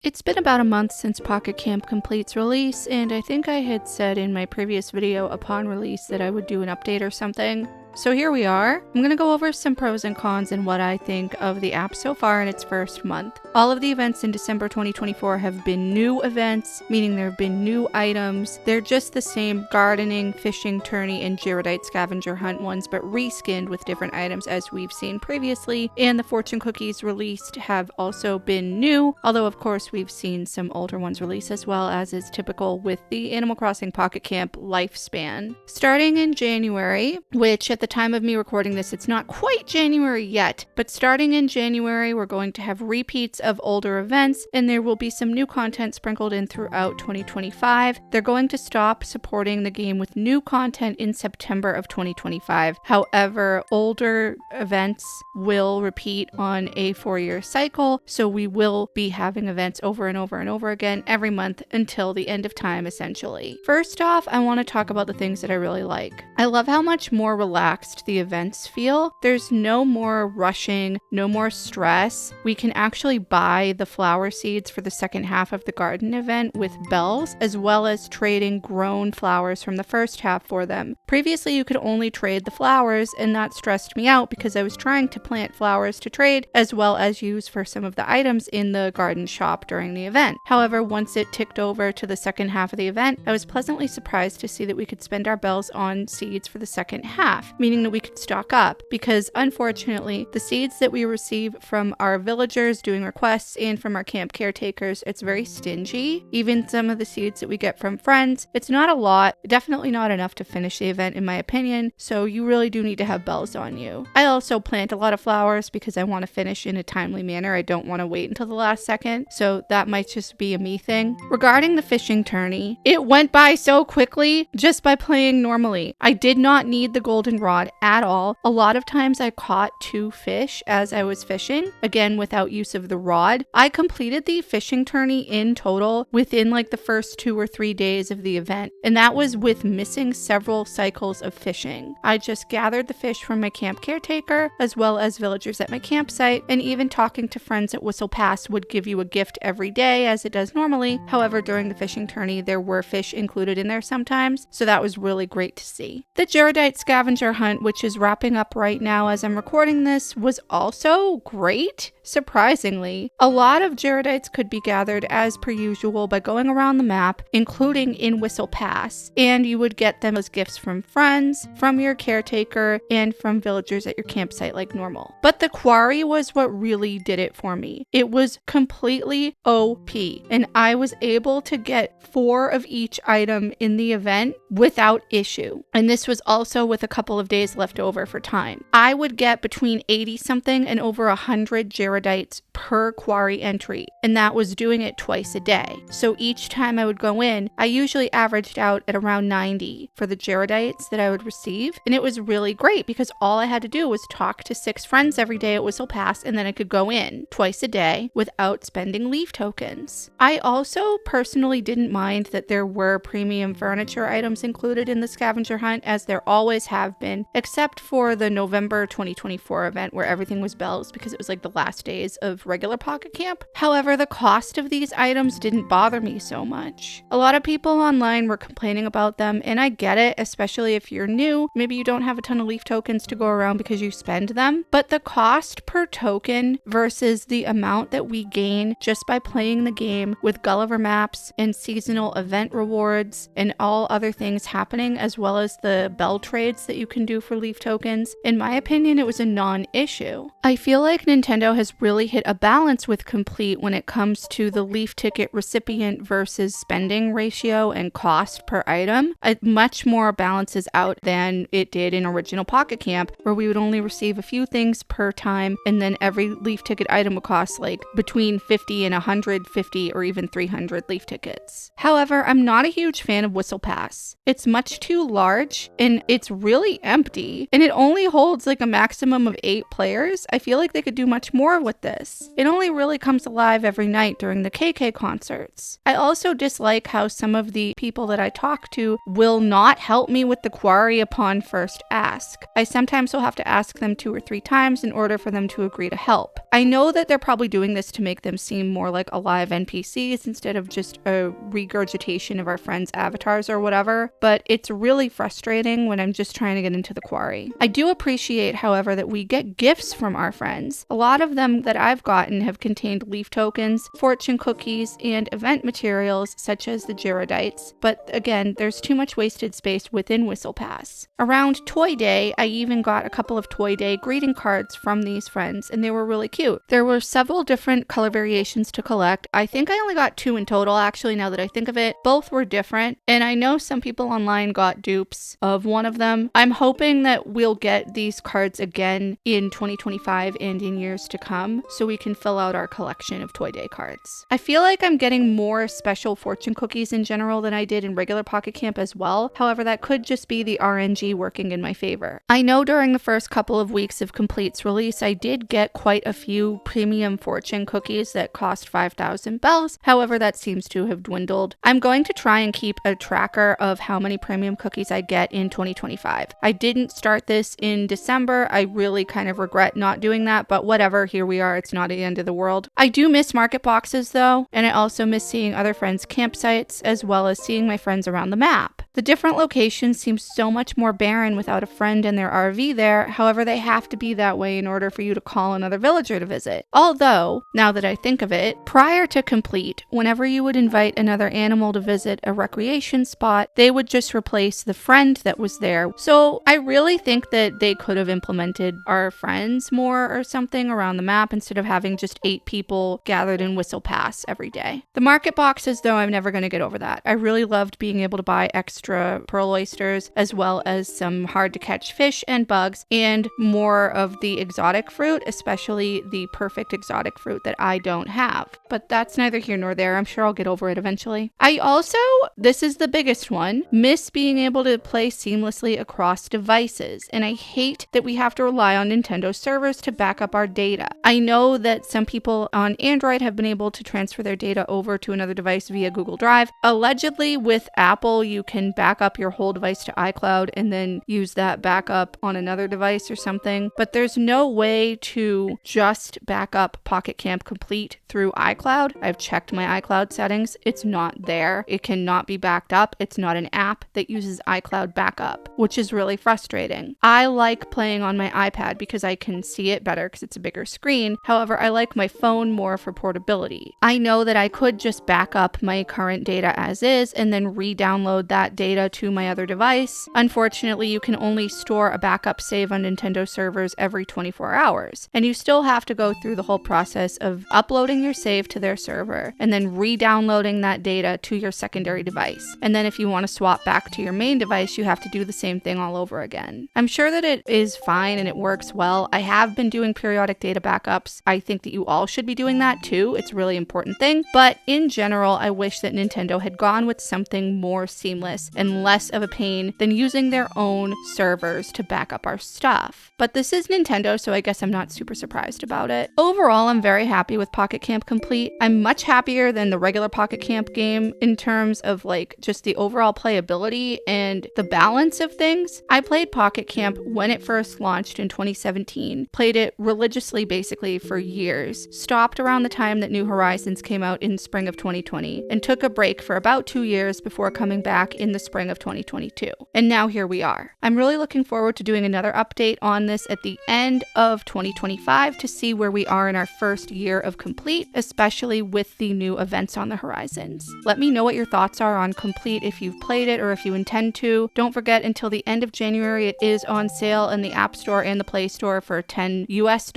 It's been about a month since Pocket Camp Complete's release, and I think I had said in my previous video upon release that I would do an update or something. So here we are. I'm going to go over some pros and cons and what I think of the app so far in its first month. All of the events in December 2024 have been new events, meaning there have been new items. They're just the same gardening, fishing, tourney, and Gyrodite scavenger hunt ones, but reskinned with different items as we've seen previously. And the fortune cookies released have also been new, although of course we've seen some older ones release as well, as is typical with the Animal Crossing Pocket Camp lifespan. Starting in January, which at the time of me recording this, it's not quite January yet, but starting in January, we're going to have repeats of older events, and there will be some new content sprinkled in throughout 2025. They're going to stop supporting the game with new content in September of 2025. However, older events will repeat on a 4-year cycle, so we will be having events over and over and over again every month until the end of time, essentially. First off, I want to talk about the things that I really like. I love how much more relaxed the events feel. There's no more rushing, no more stress. We can actually buy the flower seeds for the second half of the garden event with bells, as well as trading grown flowers from the first half for them. Previously, you could only trade the flowers, and that stressed me out because I was trying to plant flowers to trade, as well as use for some of the items in the garden shop during the event. However, once it ticked over to the second half of the event, I was pleasantly surprised to see that we could spend our bells on seeds for the second half, meaning that we could stock up, because unfortunately the seeds that we receive from our villagers doing requests and from our camp caretakers, it's very stingy. Even some of the seeds that we get from friends, it's not a lot, definitely not enough to finish the event in my opinion, so you really do need to have bells on you. I also plant a lot of flowers because I want to finish in a timely manner. I don't want to wait until the last second, so that might just be a me thing. Regarding the fishing tourney, it went by so quickly just by playing normally. I did not need the golden rod at all. A lot of times I caught 2 fish as I was fishing, again without use of the rod. I completed the fishing tourney in total within like the first 2 or 3 days of the event, and that was with missing several cycles of fishing. I just gathered the fish from my camp caretaker as well as villagers at my campsite, and even talking to friends at Whistle Pass would give you a gift every day as it does normally. However, during the fishing tourney there were fish included in there sometimes, so that was really great to see. The Gyrodite scavenger hunt, which is wrapping up right now as I'm recording this, was also great. Surprisingly, a lot of Gyrodites could be gathered as per usual by going around the map, including in Whistle Pass, and you would get them as gifts from friends, from your caretaker, and from villagers at your campsite like normal. But the quarry was what really did it for me. It was completely OP, and I was able to get 4 of each item in the event without issue. And this was also with a couple of days left over for time. I would get between 80 something and over 100 Gyrodites per quarry entry, and that was doing it twice a day. So each time I would go in, I usually averaged out at around 90 for the Gyrodites that I would receive, and it was really great because all I had to do was talk to 6 friends every day at Whistle Pass, and then I could go in twice a day without spending leaf tokens. I also personally didn't mind that there were premium furniture items included in the scavenger hunt, as there always have been, except for the November 2024 event where everything was bells because it was like the last days of regular Pocket Camp. However, the cost of these items didn't bother me so much. A lot of people online were complaining about them, and I get it, especially if you're new. Maybe you don't have a ton of leaf tokens to go around because you spend them, but the cost per token versus the amount that we gain just by playing the game with Gulliver maps and seasonal event rewards and all other things happening, as well as the bell trades that you can do for leaf tokens, in my opinion, it was a non-issue. I feel like Nintendo has really hit a balance with Complete when it comes to the leaf ticket recipient versus spending ratio and cost per item. It much more balances out than it did in original Pocket Camp, where we would only receive a few things per time, and then every leaf ticket item would cost like between 50 and 150 or even 300 leaf tickets. However, I'm not a huge fan of Whistle Pass. It's much too large and it's really empty, and it only holds like a maximum of 8 players. I feel like they could do much more with this. Pass. It only really comes alive every night during the KK concerts. I also dislike how some of the people that I talk to will not help me with the quarry upon first ask. I sometimes will have to ask them 2 or 3 times in order for them to agree to help. I know that they're probably doing this to make them seem more like alive NPCs instead of just a regurgitation of our friends' avatars or whatever, but it's really frustrating when I'm just trying to get into the quarry. I do appreciate, however, that we get gifts from our friends. A lot of them that I've gotten have contained leaf tokens, fortune cookies, and event materials such as the Gyroidites, but again, there's too much wasted space within Whistle Pass. Around Toy Day, I even got a couple of Toy Day greeting cards from these friends, and they were really cute. There were several different color variations to collect. I think I only got 2 in total, actually, now that I think of it. Both were different, and I know some people online got dupes of one of them. I'm hoping that we'll get these cards again in 2025 and in years to come, so we can fill out our collection of Toy Day cards. I feel like I'm getting more special fortune cookies in general than I did in regular Pocket Camp as well. However, that could just be the RNG working in my favor. I know during the first couple of weeks of Complete's release, I did get quite a few premium fortune cookies that cost 5,000 bells. However, that seems to have dwindled. I'm going to try and keep a tracker of how many premium cookies I get in 2025. I didn't start this in December. I really kind of regret not doing that, but whatever, here we are. It's not the end of the world. I do miss market boxes though, and I also miss seeing other friends' campsites as well as seeing my friends around the map. The different locations seem so much more barren without a friend and their RV there. However, they have to be that way in order for you to call another villager to visit. Although, now that I think of it, prior to Complete, whenever you would invite another animal to visit a recreation spot, they would just replace the friend that was there. So I really think that they could have implemented our friends more or something around the map instead of having just 8 people gathered in Whistle Pass every day. The market boxes, though, I'm never going to get over that. I really loved being able to buy extra pearl oysters as well as some hard to catch fish and bugs and more of the exotic fruit, especially the perfect exotic fruit that I don't have. But that's neither here nor there. I'm sure I'll get over it eventually. I also, this is the biggest one, miss being able to play seamlessly across devices. And I hate that we have to rely on Nintendo servers to back up our data. I know that some people on Android have been able to transfer their data over to another device via Google Drive. Allegedly, with Apple, you can back up your whole device to iCloud and then use that backup on another device or something. But there's no way to just back up Pocket Camp Complete through iCloud. I've checked my iCloud settings. It's not there. It cannot be backed up. It's not an app that uses iCloud backup, which is really frustrating. I like playing on my iPad because I can see it better because it's a bigger screen. However, I like my phone more for portability. I know that I could just back up my current data as is and then re-download that data to my other device. Unfortunately, you can only store a backup save on Nintendo servers every 24 hours, and you still have to go through the whole process of uploading your save to their server and then re-downloading that data to your secondary device. And then if you want to swap back to your main device, you have to do the same thing all over again. I'm sure that it is fine and it works well. I have been doing periodic data backups. I think that you all should be doing that too. It's a really important thing. But in general, I wish that Nintendo had gone with something more seamless and less of a pain than using their own servers to back up our stuff. But this is Nintendo, so I guess I'm not super surprised about it. Overall, I'm very happy with Pocket Camp Complete. I'm much happier than the regular Pocket Camp game in terms of like just the overall playability and the balance of things. I played Pocket Camp when it first launched in 2017, played it religiously basically for years, stopped around the time that New Horizons came out in spring of 2020, and took a break for about 2 years before coming back in the spring of 2022. And now here we are. I'm really looking forward to doing another update on this at the end of 2025 to see where we are in our first year of Complete, especially with the new events on the horizons. Let me know what your thoughts are on Complete if you've played it or if you intend to. Don't forget, until the end of January, it is on sale in the App Store and the Play Store for $10 US.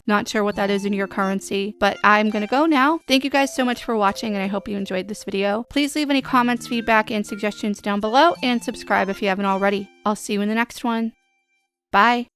Not sure what that is in your currency, but I'm gonna go now. Thank you guys so much for watching, and I hope you enjoyed this video. Please leave any comments, feedback, and suggestions down below, and subscribe if you haven't already. I'll see you in the next one. Bye.